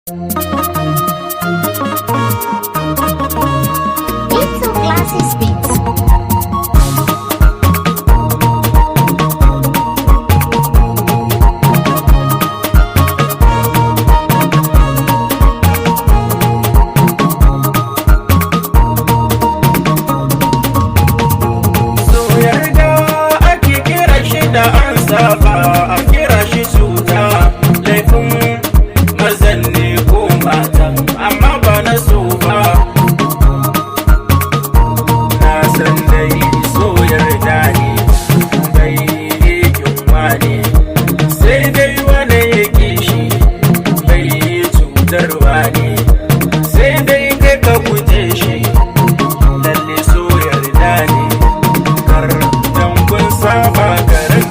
Into Classic Beats. A kira shi cuta laifin mazan ne ko mata, amma ba na so ba. Na san dai so yarda ne bai yunwa ne, sai dai wani ya ƙi shi bai cutarwa ne, sai dai kai ka guje shi. Lalle so yarda ne kar dan kun saba garin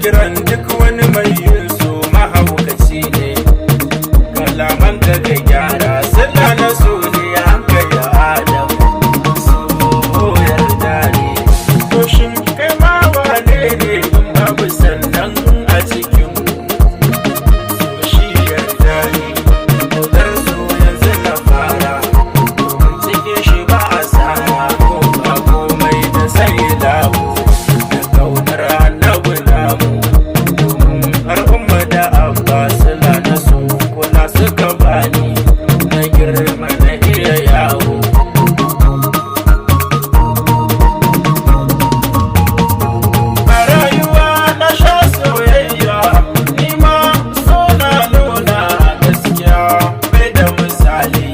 kiran duk wani mai yin so mahaukaci ne. Kalaman ka ga gyara suna na so ne hankali adam so yarda ne. To shin kai ma wane ne in babu sannan a cikin so shi yarda ne. Daudar so yanzu na fara domin cikin shi ba a sama ko ba komai da sai dawo da kaunar annabi namu. Al'umma da abba suna da su kuna suka bani na girma na iya yawo. A rayuwa na sha soyayya, ni ma so na nuna gaskiya bai da misali.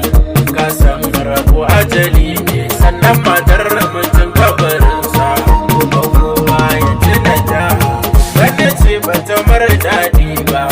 Ka san rabu ajali ne, sannan matar mutum kabarinsa kuma kowa ya tuna da wanda ce bata mara daɗi ba.